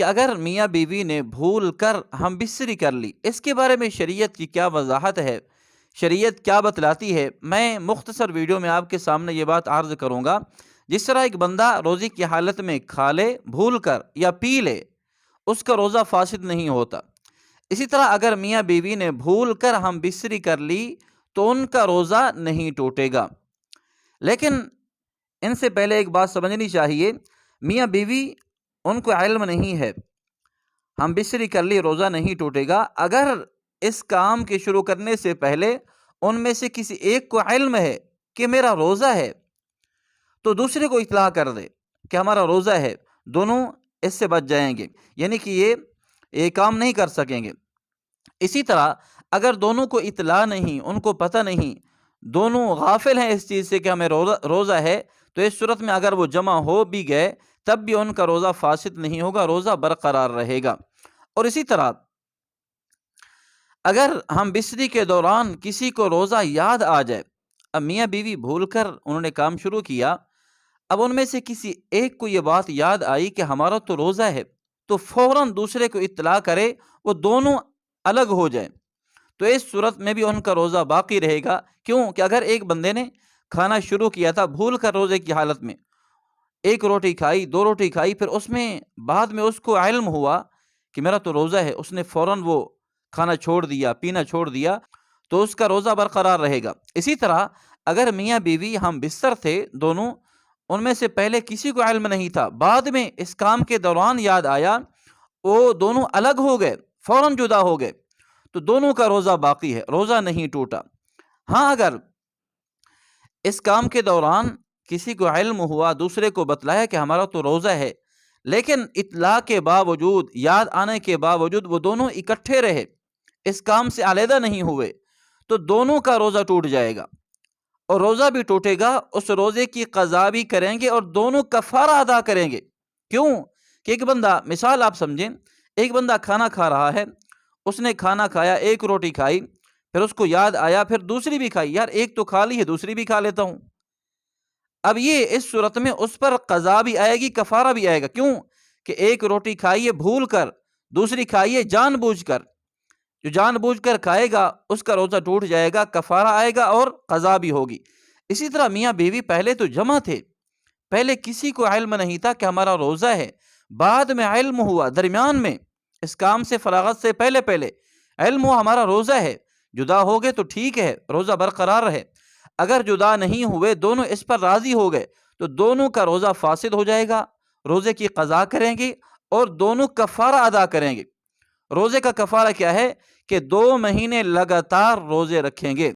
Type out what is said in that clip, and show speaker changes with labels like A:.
A: کہ اگر میاں بیوی نے بھول کر ہم بستری کر لی، اس کے بارے میں شریعت کی کیا وضاحت ہے، شریعت کیا بتلاتی ہے؟ میں مختصر ویڈیو میں آپ کے سامنے یہ بات عرض کروں گا۔ جس طرح ایک بندہ روزے کی حالت میں کھا لے بھول کر یا پی لے، اس کا روزہ فاسد نہیں ہوتا، اسی طرح اگر میاں بیوی نے بھول کر ہم بستری کر لی تو ان کا روزہ نہیں ٹوٹے گا۔ لیکن ان سے پہلے ایک بات سمجھنی چاہیے، میاں بیوی ان کو علم نہیں ہے، ہم بستری کر لی روزہ نہیں ٹوٹے گا۔ اگر اس کام کے شروع کرنے سے پہلے ان میں سے کسی ایک کو علم ہے کہ میرا روزہ ہے، تو دوسرے کو اطلاع کر دے کہ ہمارا روزہ ہے، دونوں اس سے بچ جائیں گے، یعنی کہ یہ کام نہیں کر سکیں گے۔ اسی طرح اگر دونوں کو اطلاع نہیں، ان کو پتہ نہیں، دونوں غافل ہیں اس چیز سے کہ ہمیں روزہ ہے، تو اس صورت میں اگر وہ جمع ہو بھی گئے تب بھی ان کا روزہ فاسد نہیں ہوگا، روزہ برقرار رہے گا۔ اور اسی طرح اگر ہم بستری کے دوران کسی کو روزہ یاد آ جائے، اب میاں بیوی بھول کر انہوں نے کام شروع کیا، اب ان میں سے کسی ایک کو یہ بات یاد آئی کہ ہمارا تو روزہ ہے، تو فوراً دوسرے کو اطلاع کرے، وہ دونوں الگ ہو جائیں، تو اس صورت میں بھی ان کا روزہ باقی رہے گا۔ کیوں کہ اگر ایک بندے نے کھانا شروع کیا تھا بھول کر روزے کی حالت میں، ایک روٹی کھائی، دو روٹی کھائی، پھر اس میں بعد میں اس کو علم ہوا کہ میرا تو روزہ ہے، اس نے فوراً وہ کھانا چھوڑ دیا، پینا چھوڑ دیا، تو اس کا روزہ برقرار رہے گا۔ اسی طرح اگر میاں بیوی ہم بستر تھے دونوں، ان میں سے پہلے کسی کو علم نہیں تھا، بعد میں اس کام کے دوران یاد آیا، وہ دونوں الگ ہو گئے، فوراً جدا ہو گئے، تو دونوں کا روزہ باقی ہے، روزہ نہیں ٹوٹا۔ ہاں اگر اس کام کے دوران کسی کو علم ہوا، دوسرے کو بتلایا کہ ہمارا تو روزہ ہے، لیکن اطلاع کے باوجود، یاد آنے کے باوجود وہ دونوں اکٹھے رہے، اس کام سے علیحدہ نہیں ہوئے، تو دونوں کا روزہ ٹوٹ جائے گا، اور روزہ بھی ٹوٹے گا، اس روزے کی قضا بھی کریں گے اور دونوں کفارہ ادا کریں گے۔ کیوں کہ ایک بندہ، مثال آپ سمجھیں، ایک بندہ کھانا کھا رہا ہے، اس نے کھانا کھایا، ایک روٹی کھائی، پھر اس کو یاد آیا، پھر دوسری بھی کھائی، یار ایک تو کھا لی ہے، دوسری بھی کھا لیتا ہوں۔ اب یہ اس صورت میں اس پر قضا بھی آئے گی، کفارہ بھی آئے گا۔ کیوں کہ ایک روٹی کھائیے بھول کر، دوسری کھائیے جان بوجھ کر، جو جان بوجھ کر کھائے گا اس کا روزہ ٹوٹ جائے گا، کفارہ آئے گا اور قضا بھی ہوگی۔ اسی طرح میاں بیوی پہلے تو جمع تھے، پہلے کسی کو علم نہیں تھا کہ ہمارا روزہ ہے، بعد میں علم ہوا، درمیان میں اس کام سے فراغت سے پہلے علم ہوا ہمارا روزہ ہے، جدا ہو گئے تو ٹھیک ہے، روزہ برقرار رہے۔ اگر جدا نہیں ہوئے، دونوں اس پر راضی ہو گئے، تو دونوں کا روزہ فاسد ہو جائے گا، روزے کی قضا کریں گے اور دونوں کفارہ ادا کریں گے۔ روزے کا کفارہ کیا ہے کہ 2 مہینے لگاتار روزے رکھیں گے۔